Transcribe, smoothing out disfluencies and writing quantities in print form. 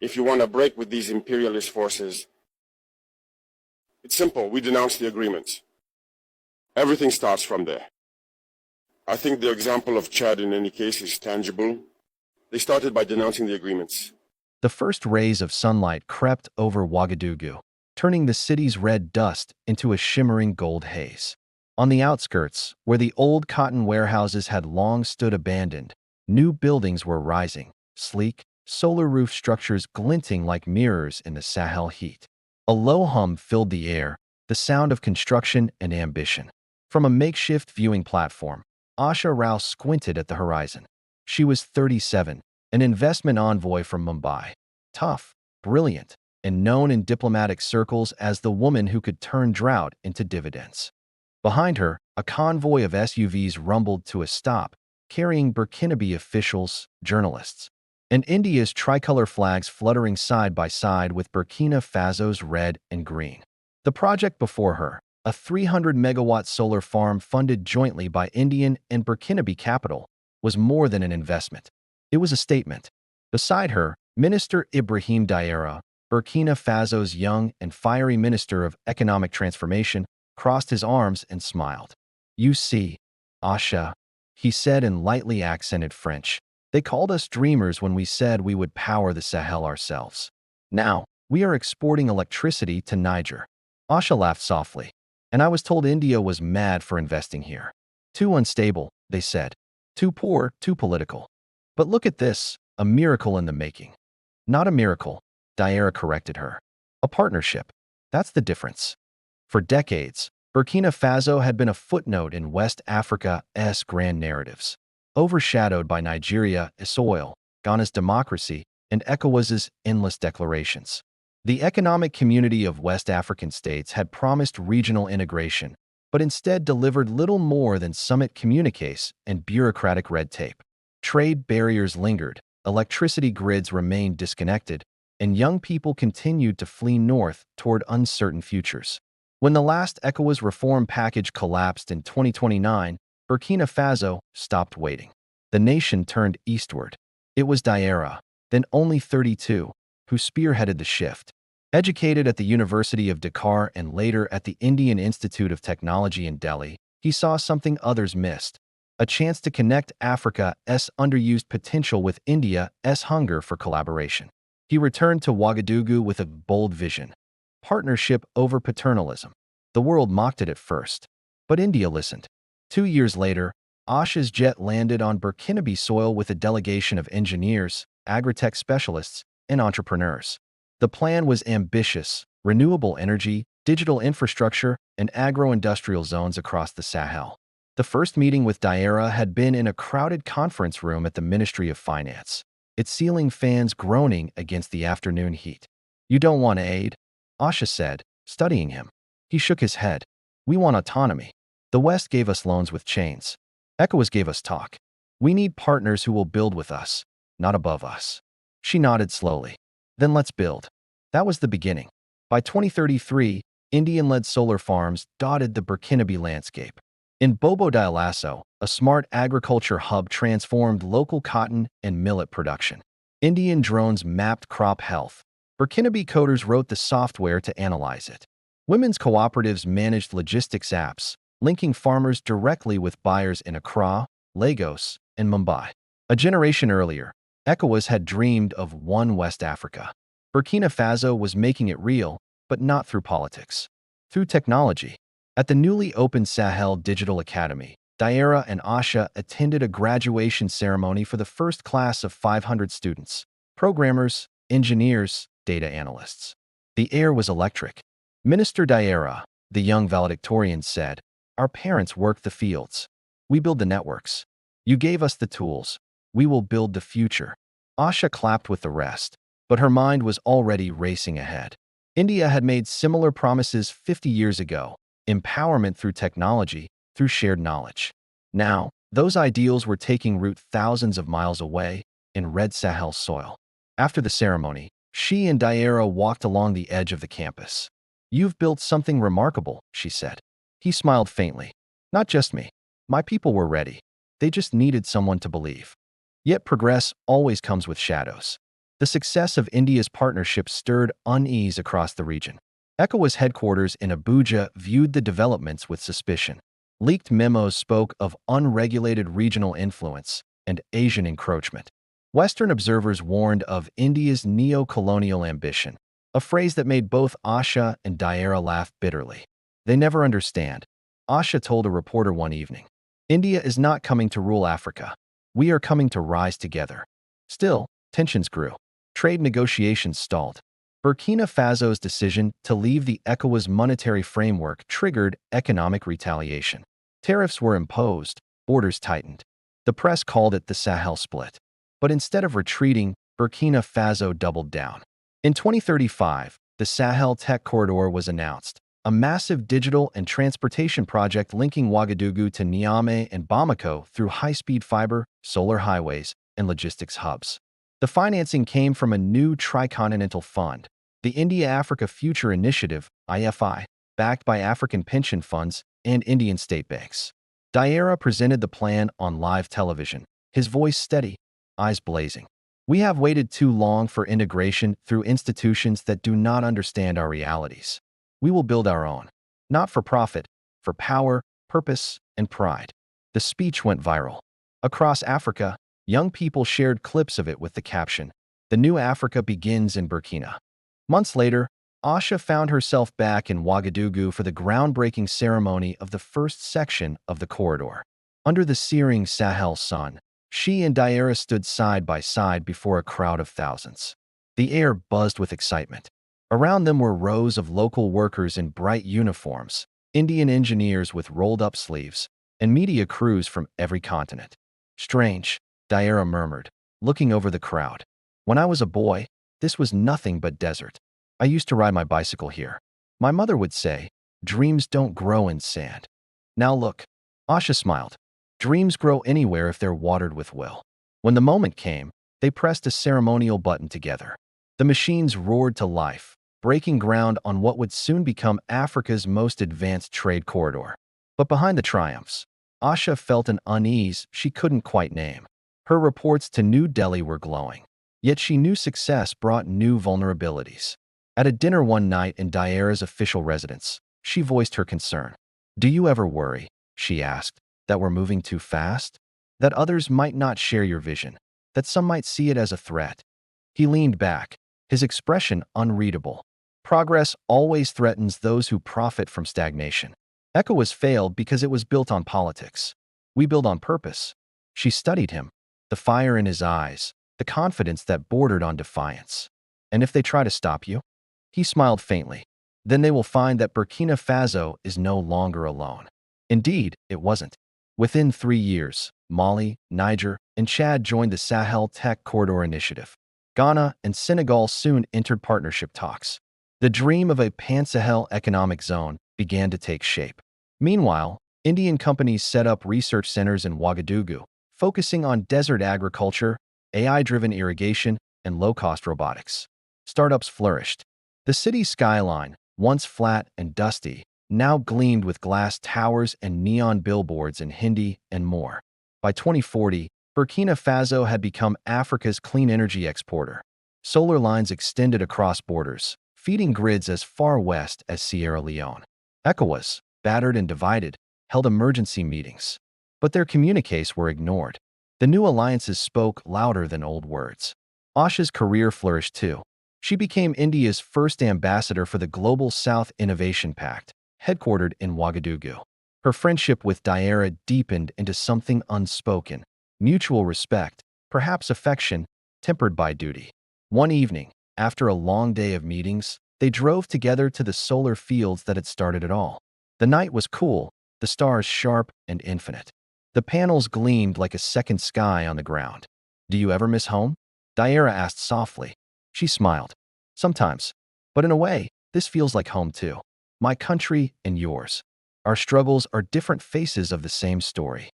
if you want to break with these imperialist forces, it's simple. We denounce the agreements. Everything starts from there. I think the example of Chad in any case is tangible. They started by denouncing the agreements. The first rays of sunlight crept over Ouagadougou, turning the city's red dust into a shimmering gold haze. On the outskirts, where the old cotton warehouses had long stood abandoned, new buildings were rising, sleek, solar-roof structures glinting like mirrors in the Sahel heat. A low hum filled the air, the sound of construction and ambition. From a makeshift viewing platform, Asha Rao squinted at the horizon. She was 37, an investment envoy from Mumbai. Tough, brilliant, and known in diplomatic circles as the woman who could turn drought into dividends. Behind her, a convoy of SUVs rumbled to a stop, carrying Burkinabe officials, journalists, and India's tricolor flags fluttering side by side with Burkina Faso's red and green. The project before her, a 300-megawatt solar farm funded jointly by Indian and Burkinabe capital, was more than an investment. It was a statement. Beside her, Minister Ibrahim Traoré, Burkina Faso's young and fiery Minister of Economic Transformation, crossed his arms and smiled. "You see, Asha," he said in lightly accented French, "they called us dreamers when we said we would power the Sahel ourselves. Now, we are exporting electricity to Niger." Asha laughed softly. "And I was told India was mad for investing here. Too unstable," they said. "Too poor, too political. But look at this, a miracle in the making." "Not a miracle," Traoré corrected her. "A partnership. That's the difference." For decades, Burkina Faso had been a footnote in West Africa's grand narratives, overshadowed by Nigeria's oil, Ghana's democracy, and ECOWAS's endless declarations. The Economic Community of West African States had promised regional integration, but instead delivered little more than summit communiques and bureaucratic red tape. Trade barriers lingered, electricity grids remained disconnected, and young people continued to flee north toward uncertain futures. When the last ECOWAS reform package collapsed in 2029, Burkina Faso stopped waiting. The nation turned eastward. It was Traoré, then only 32, who spearheaded the shift. Educated at the University of Dakar and later at the Indian Institute of Technology in Delhi, he saw something others missed: a chance to connect Africa's underused potential with India's hunger for collaboration. He returned to Ouagadougou with a bold vision: partnership over paternalism. The world mocked it at first, but India listened. 2 years later, Asha's jet landed on Burkinabe soil with a delegation of engineers, agri-tech specialists, and entrepreneurs. The plan was ambitious: renewable energy, digital infrastructure, and agro-industrial zones across the Sahel. The first meeting with Traoré had been in a crowded conference room at the Ministry of Finance, its ceiling fans groaning against the afternoon heat. "You don't want aid?" Asha said, studying him. He shook his head. "We want autonomy. The West gave us loans with chains. ECOWAS gave us talk. We need partners who will build with us, not above us." She nodded slowly. "Then let's build." That was the beginning. By 2033, Indian-led solar farms dotted the Burkinabe landscape. In Bobo Dioulasso, a smart agriculture hub transformed local cotton and millet production. Indian drones mapped crop health. Burkinabe coders wrote the software to analyze it. Women's cooperatives managed logistics apps, linking farmers directly with buyers in Accra, Lagos, and Mumbai. A generation earlier, ECOWAS had dreamed of one West Africa. Burkina Faso was making it real, but not through politics. Through technology. At the newly opened Sahel Digital Academy, Traoré and Asha attended a graduation ceremony for the first class of 500 students: programmers, engineers, data analysts. The air was electric. Minister Traoré, the young valedictorian, said, "Our parents worked the fields. We build the networks. You gave us the tools. We will build the future." Asha clapped with the rest, but her mind was already racing ahead. India had made similar promises 50 years ago: empowerment through technology, through shared knowledge. Now, those ideals were taking root thousands of miles away in red Sahel soil. After the ceremony, she and Traoré walked along the edge of the campus. "You've built something remarkable," she said. He smiled faintly. "Not just me. My people were ready. They just needed someone to believe." Yet progress always comes with shadows. The success of India's partnership stirred unease across the region. ECOWAS headquarters in Abuja viewed the developments with suspicion. Leaked memos spoke of unregulated regional influence and Asian encroachment. Western observers warned of India's neo-colonial ambition, a phrase that made both Asha and Daira laugh bitterly. They never understand. Asha told a reporter one evening, "India is not coming to rule Africa. We are coming to rise together." Still, tensions grew. Trade negotiations stalled. Burkina Faso's decision to leave the ECOWAS monetary framework triggered economic retaliation. Tariffs were imposed, borders tightened. The press called it the Sahel split. But instead of retreating, Burkina Faso doubled down. In 2035, the Sahel Tech Corridor was announced, a massive digital and transportation project linking Ouagadougou to Niamey and Bamako through high-speed fiber, solar highways, and logistics hubs. The financing came from a new tricontinental fund, the India-Africa Future Initiative, IFI, backed by African pension funds and Indian state banks. Daira presented the plan on live television, his voice steady, eyes blazing. "We have waited too long for integration through institutions that do not understand our realities. We will build our own, not for profit, for power, purpose, and pride." The speech went viral. Across Africa, young people shared clips of it with the caption, "The new Africa begins in Burkina." Months later, Asha found herself back in Ouagadougou for the groundbreaking ceremony of the first section of the corridor. Under the searing Sahel sun, she and Daira stood side by side before a crowd of thousands. The air buzzed with excitement. Around them were rows of local workers in bright uniforms, Indian engineers with rolled-up sleeves, and media crews from every continent. "Strange," Daira murmured, looking over the crowd. "When I was a boy, this was nothing but desert. I used to ride my bicycle here. My mother would say, 'Dreams don't grow in sand.' Now look." Asha smiled. "Dreams grow anywhere if they're watered with will." When the moment came, they pressed a ceremonial button together. The machines roared to life, breaking ground on what would soon become Africa's most advanced trade corridor. But behind the triumphs, Asha felt an unease she couldn't quite name. Her reports to New Delhi were glowing. Yet she knew success brought new vulnerabilities. At a dinner one night in Daira's official residence, she voiced her concern. "Do you ever worry," she asked, "that we're moving too fast? That others might not share your vision? That some might see it as a threat?" He leaned back, his expression unreadable. Progress always threatens those who profit from stagnation. ECOWAS failed because it was built on politics. We build on purpose. She studied him, the fire in his eyes, the confidence that bordered on defiance. "And if they try to stop you?" He smiled faintly. "Then they will find that Burkina Faso is no longer alone." Indeed, it wasn't. Within 3 years, Mali, Niger, and Chad joined the Sahel Tech Corridor Initiative. Ghana and Senegal soon entered partnership talks. The dream of a Pan-Sahel economic zone began to take shape. Meanwhile, Indian companies set up research centers in Ouagadougou, focusing on desert agriculture, AI-driven irrigation, and low-cost robotics. Startups flourished. The city's skyline, once flat and dusty, now gleamed with glass towers and neon billboards in Hindi and more. By 2040, Burkina Faso had become Africa's clean energy exporter. Solar lines extended across borders, feeding grids as far west as Sierra Leone. ECOWAS, battered and divided, held emergency meetings. But their communiques were ignored. The new alliances spoke louder than old words. Asha's career flourished too. She became India's first ambassador for the Global South Innovation Pact, headquartered in Ouagadougou. Her friendship with Daira deepened into something unspoken, mutual respect, perhaps affection, tempered by duty. One evening, after a long day of meetings, they drove together to the solar fields that had started it all. The night was cool, the stars sharp and infinite. The panels gleamed like a second sky on the ground. "Do you ever miss home?" Daira asked softly. She smiled. "Sometimes. But in a way, this feels like home too. My country and yours. Our struggles are different faces of the same story."